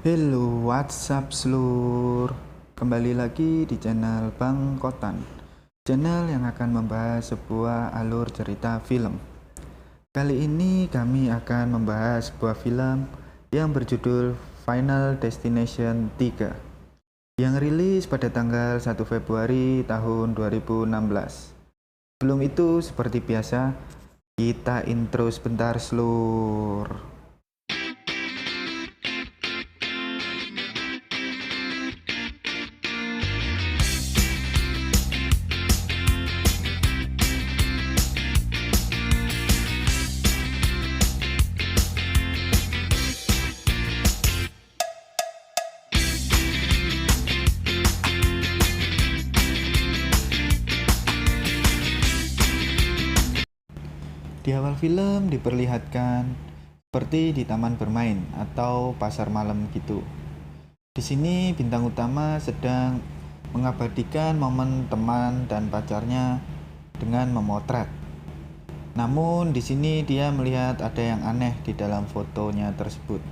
Hello, WhatsApp seluruh. Kembali lagi di channel Bang Kotan, channel yang akan membahas sebuah alur cerita film. Kali ini kami akan membahas sebuah film yang berjudul Final Destination 3 yang rilis pada tanggal 1 Februari tahun 2016. Sebelum itu, seperti biasa, kita intro sebentar seluruh. Di awal film diperlihatkan seperti di taman bermain atau pasar malam gitu. Di sini bintang utama sedang mengabadikan momen teman dan pacarnya dengan memotret. Namun di sini dia melihat ada yang aneh di dalam fotonya tersebut.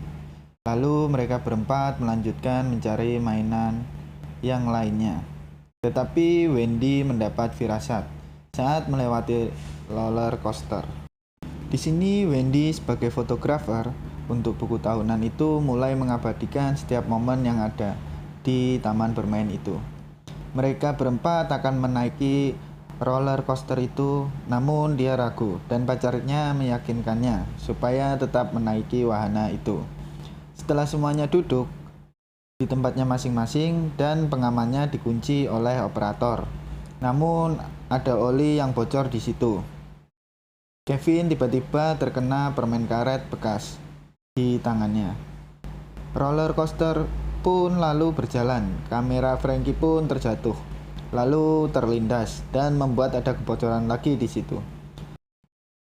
Lalu mereka berempat melanjutkan mencari mainan yang lainnya. Tetapi Wendy mendapat firasat saat melewati roller coaster. Di sini Wendy sebagai fotografer untuk buku tahunan itu mulai mengabadikan setiap momen yang ada di taman bermain itu. Mereka berempat akan menaiki roller coaster itu, namun dia ragu dan pacarnya meyakinkannya supaya tetap menaiki wahana itu. Setelah semuanya duduk di tempatnya masing-masing dan pengamannya dikunci oleh operator. Namun ada oli yang bocor di situ. Kevin tiba-tiba terkena permen karet bekas di tangannya. Roller coaster pun lalu berjalan. Kamera Frankie pun terjatuh, lalu terlindas dan membuat ada kebocoran lagi di situ.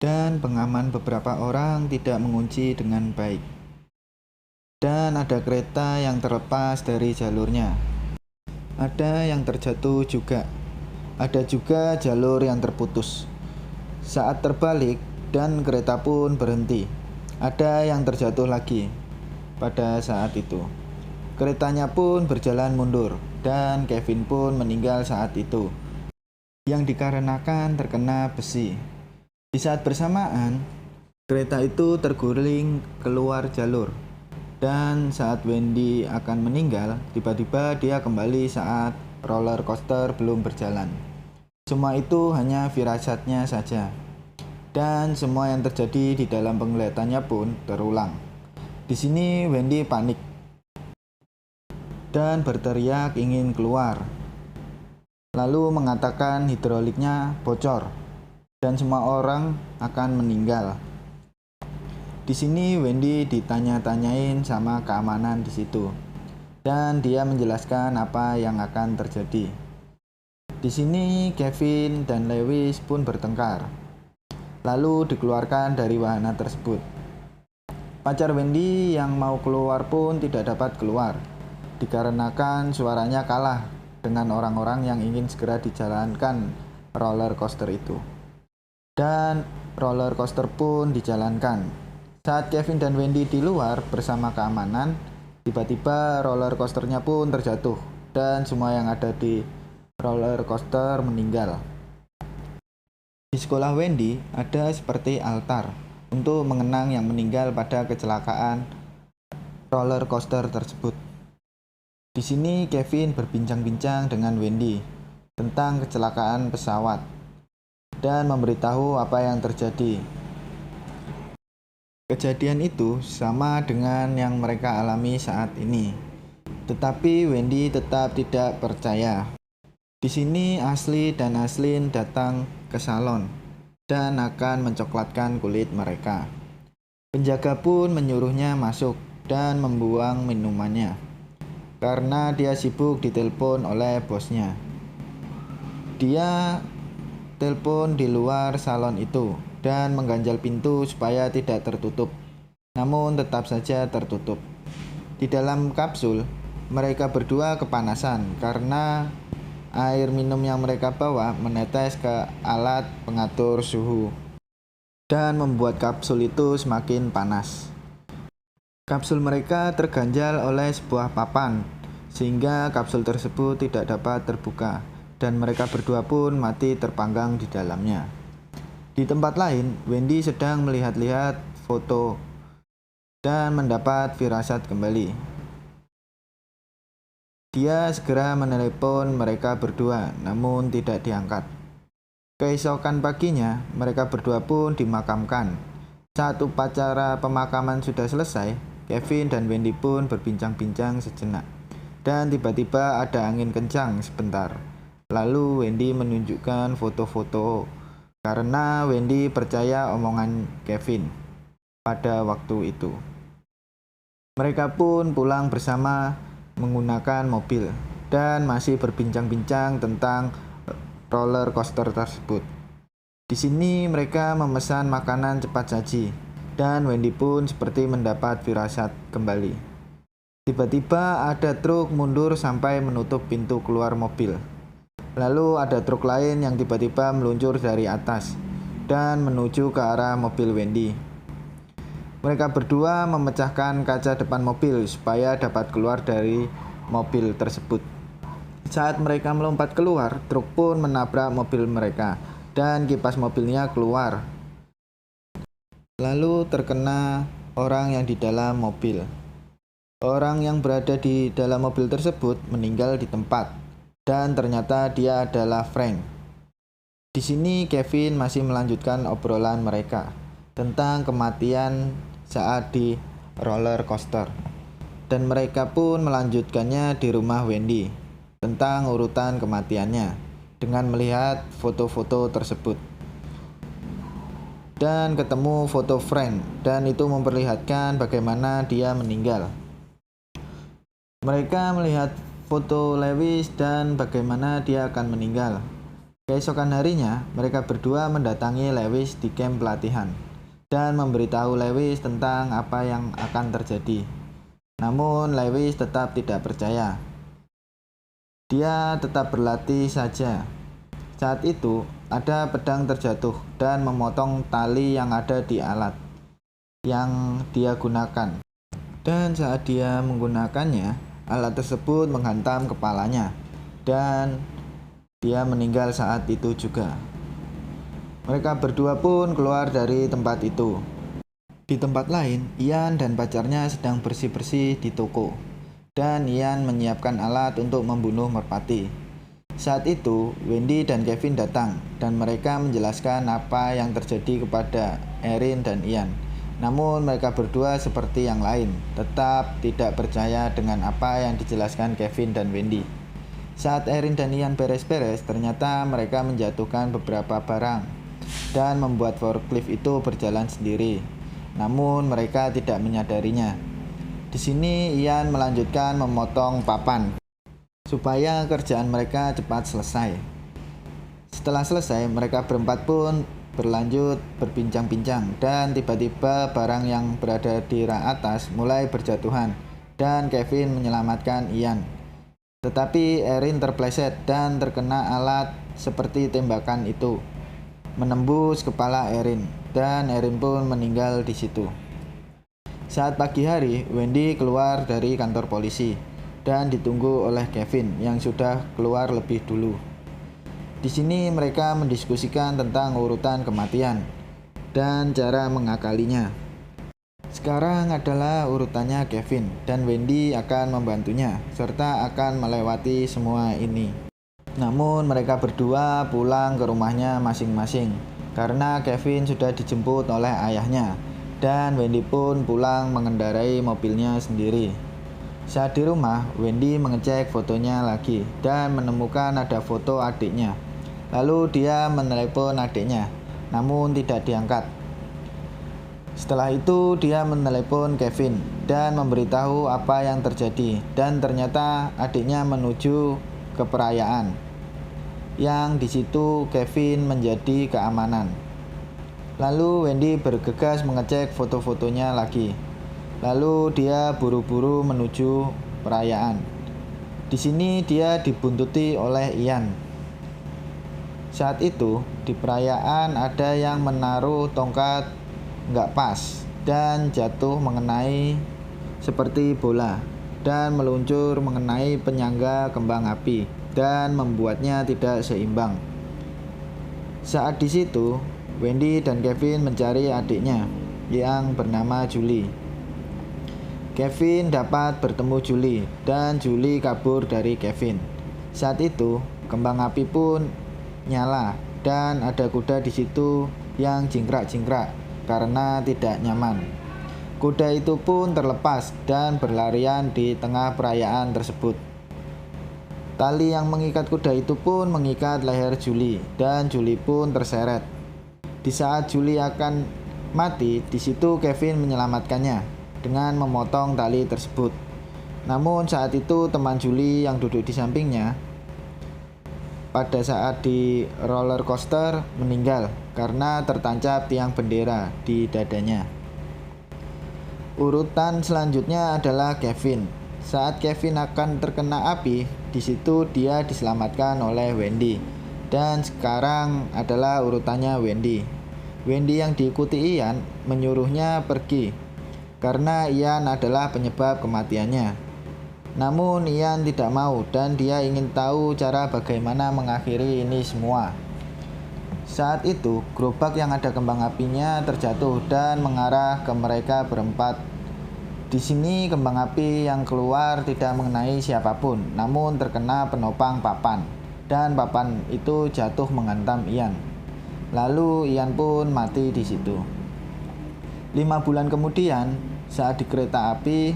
Dan pengaman beberapa orang tidak mengunci dengan baik. Dan ada kereta yang terlepas dari jalurnya. Ada yang terjatuh juga. Ada juga jalur yang terputus. Saat terbalik dan kereta pun berhenti, ada yang terjatuh lagi. Pada saat itu, keretanya pun berjalan mundur dan Kevin pun meninggal saat itu, yang dikarenakan terkena besi. Di saat bersamaan, kereta itu terguling keluar jalur. Dan saat Wendy akan meninggal, tiba-tiba dia kembali saat roller coaster belum berjalan. Semua itu hanya firasatnya saja. Dan semua yang terjadi di dalam penglihatannya pun terulang. Di sini Wendy panik dan berteriak ingin keluar. Lalu mengatakan hidroliknya bocor dan semua orang akan meninggal. Di sini Wendy ditanya-tanyain sama keamanan di situ. Dan dia menjelaskan apa yang akan terjadi. Di sini Kevin dan Lewis pun bertengkar, lalu dikeluarkan dari wahana tersebut. Pacar Wendy yang mau keluar pun tidak dapat keluar, dikarenakan suaranya kalah dengan orang-orang yang ingin segera dijalankan roller coaster itu. Dan roller coaster pun dijalankan. Saat Kevin dan Wendy di luar bersama keamanan, tiba-tiba roller coasternya pun terjatuh dan semua yang ada di roller coaster meninggal. Di sekolah Wendy ada seperti altar untuk mengenang yang meninggal pada kecelakaan roller coaster tersebut. Di sini Kevin berbincang-bincang dengan Wendy tentang kecelakaan pesawat dan memberitahu apa yang terjadi. Kejadian itu sama dengan yang mereka alami saat ini. Tetapi Wendy tetap tidak percaya. Di sini Ashley dan Ashlyn datang ke salon dan akan mencoklatkan kulit mereka. Penjaga pun menyuruhnya masuk dan membuang minumannya karena dia sibuk ditelepon oleh bosnya. Dia telepon di luar salon itu dan mengganjal pintu supaya tidak tertutup. Namun tetap saja tertutup. Di dalam kapsul, mereka berdua kepanasan karena air minum yang mereka bawa menetes ke alat pengatur suhu dan membuat kapsul itu semakin panas. Kapsul mereka terganjal oleh sebuah papan, sehingga kapsul tersebut tidak dapat terbuka, dan mereka berdua pun mati terpanggang di dalamnya. Di tempat lain, Wendy sedang melihat-lihat foto dan mendapat firasat kembali. Dia segera menelepon mereka berdua, namun tidak diangkat. Keesokan paginya, mereka berdua pun dimakamkan. Saat upacara pemakaman sudah selesai, Kevin dan Wendy pun berbincang-bincang sejenak. Dan tiba-tiba ada angin kencang sebentar. Lalu Wendy menunjukkan foto-foto karena Wendy percaya omongan Kevin pada waktu itu. Mereka pun pulang bersama menggunakan mobil dan masih berbincang-bincang tentang roller coaster tersebut. Di sini mereka memesan makanan cepat saji dan Wendy pun seperti mendapat firasat kembali. Tiba-tiba ada truk mundur sampai menutup pintu keluar mobil. Lalu ada truk lain yang tiba-tiba meluncur dari atas dan menuju ke arah mobil Wendy. Mereka berdua memecahkan kaca depan mobil supaya dapat keluar dari mobil tersebut. Saat mereka melompat keluar, truk pun menabrak mobil mereka dan kipas mobilnya keluar. Lalu terkena orang yang di dalam mobil. Orang yang berada di dalam mobil tersebut meninggal di tempat dan ternyata dia adalah Frank. Di sini Kevin masih melanjutkan obrolan mereka tentang kematian saat di roller coaster. Dan mereka pun melanjutkannya di rumah Wendy tentang urutan kematiannya dengan melihat foto-foto tersebut. Dan ketemu foto Frank dan itu memperlihatkan bagaimana dia meninggal. Mereka melihat foto Lewis dan bagaimana dia akan meninggal. Keesokan harinya, mereka berdua mendatangi Lewis di camp pelatihan dan memberitahu Lewis tentang apa yang akan terjadi. Namun Lewis tetap tidak percaya. Dia tetap berlatih saja. Saat itu, ada pedang terjatuh dan memotong tali yang ada di alat yang dia gunakan. Dan saat dia menggunakannya, alat tersebut menghantam kepalanya dan dia meninggal saat itu juga. Mereka berdua pun keluar dari tempat itu. Di tempat lain, Ian dan pacarnya sedang bersih-bersih di toko. Dan Ian menyiapkan alat untuk membunuh merpati. Saat itu, Wendy dan Kevin datang dan mereka menjelaskan apa yang terjadi kepada Erin dan Ian. Namun mereka berdua seperti yang lain, tetap tidak percaya dengan apa yang dijelaskan Kevin dan Wendy. Saat Erin dan Ian beres-beres, ternyata mereka menjatuhkan beberapa barang dan membuat forklift itu berjalan sendiri. Namun mereka tidak menyadarinya. Di sini Ian melanjutkan memotong papan supaya kerjaan mereka cepat selesai. Setelah selesai, mereka berempat pun berlanjut berbincang-bincang dan tiba-tiba barang yang berada di rak atas mulai berjatuhan dan Kevin menyelamatkan Ian. Tetapi Erin terpleset dan terkena alat seperti tembakan itu menembus kepala Erin dan Erin pun meninggal di situ. Saat pagi hari, Wendy keluar dari kantor polisi dan ditunggu oleh Kevin yang sudah keluar lebih dulu. Di sini mereka mendiskusikan tentang urutan kematian dan cara mengakalinya. Sekarang adalah urutannya Kevin dan Wendy akan membantunya serta akan melewati semua ini. Namun mereka berdua pulang ke rumahnya masing-masing karena Kevin sudah dijemput oleh ayahnya dan Wendy pun pulang mengendarai mobilnya sendiri. Saat di rumah, Wendy mengecek fotonya lagi dan menemukan ada foto adiknya. Lalu dia menelepon adiknya, namun tidak diangkat. Setelah itu dia menelepon Kevin dan memberitahu apa yang terjadi dan ternyata adiknya menuju ke perayaan yang di situ Kevin menjadi keamanan. Lalu Wendy bergegas mengecek foto-fotonya lagi. Lalu dia buru-buru menuju perayaan. Di sini dia dibuntuti oleh Ian. Saat itu di perayaan ada yang menaruh tongkat nggak pas dan jatuh mengenai seperti bola dan meluncur mengenai penyangga kembang api dan membuatnya tidak seimbang. Saat di situ, Wendy dan Kevin mencari adiknya yang bernama Julie. Kevin dapat bertemu Julie dan Julie kabur dari Kevin. Saat itu, kembang api pun nyala dan ada kuda di situ yang jingkrak-jingkrak karena tidak nyaman. Kuda itu pun terlepas dan berlarian di tengah perayaan tersebut. Tali yang mengikat kuda itu pun mengikat leher Julie dan Julie pun terseret. Di saat Julie akan mati, di situ Kevin menyelamatkannya dengan memotong tali tersebut. Namun saat itu teman Julie yang duduk di sampingnya pada saat di roller coaster meninggal karena tertancap tiang bendera di dadanya. Urutan selanjutnya adalah Kevin. Saat Kevin akan terkena api, di situ dia diselamatkan oleh Wendy. Dan sekarang adalah urutannya Wendy. Wendy yang diikuti Ian menyuruhnya pergi karena Ian adalah penyebab kematiannya. Namun Ian tidak mau dan dia ingin tahu cara bagaimana mengakhiri ini semua. Saat itu, gerobak yang ada kembang apinya terjatuh dan mengarah ke mereka berempat. Di sini kembang api yang keluar tidak mengenai siapapun, namun terkena penopang papan, dan papan itu jatuh menghantam Ian. Lalu Ian pun mati di situ. 5 bulan kemudian, saat di kereta api,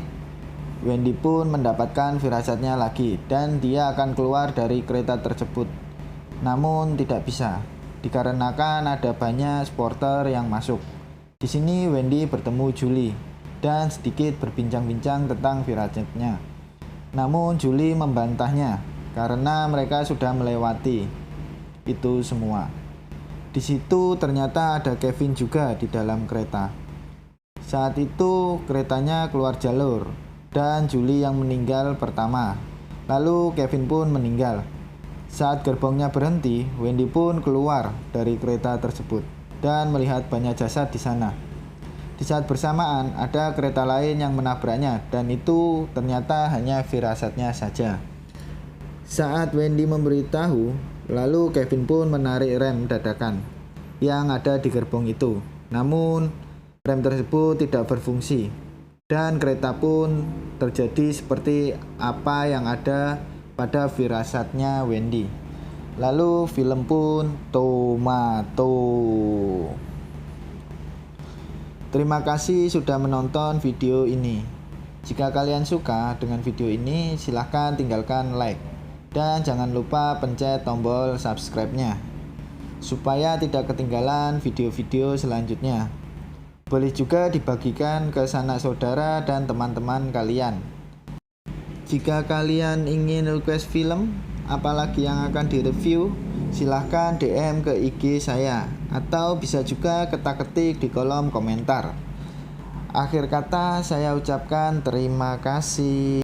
Wendy pun mendapatkan firasatnya lagi dan dia akan keluar dari kereta tersebut. Namun tidak bisa, dikarenakan ada banyak supporter yang masuk. Di sini Wendy bertemu Julie dan sedikit berbincang-bincang tentang firasatnya. Namun Julie membantahnya karena mereka sudah melewati itu semua. Di situ ternyata ada Kevin juga di dalam kereta. Saat itu keretanya keluar jalur dan Julie yang meninggal pertama. Lalu Kevin pun meninggal. Saat gerbongnya berhenti, Wendy pun keluar dari kereta tersebut dan melihat banyak jasad di sana. Di saat bersamaan, ada kereta lain yang menabraknya dan itu ternyata hanya firasatnya saja. Saat Wendy memberitahu, lalu Kevin pun menarik rem dadakan yang ada di gerbong itu. Namun, rem tersebut tidak berfungsi dan kereta pun terjadi seperti apa yang ada pada firasatnya Wendy. Lalu film pun tomato. Terima kasih sudah menonton video ini. Jika kalian suka dengan video ini, silahkan tinggalkan like. Dan jangan lupa pencet tombol subscribe-nya supaya tidak ketinggalan video-video selanjutnya. Boleh juga dibagikan ke sanak saudara dan teman-teman kalian. Jika kalian ingin request film, apalagi yang akan direview, silahkan DM ke IG saya atau bisa juga ketik di kolom komentar. Akhir kata saya ucapkan terima kasih.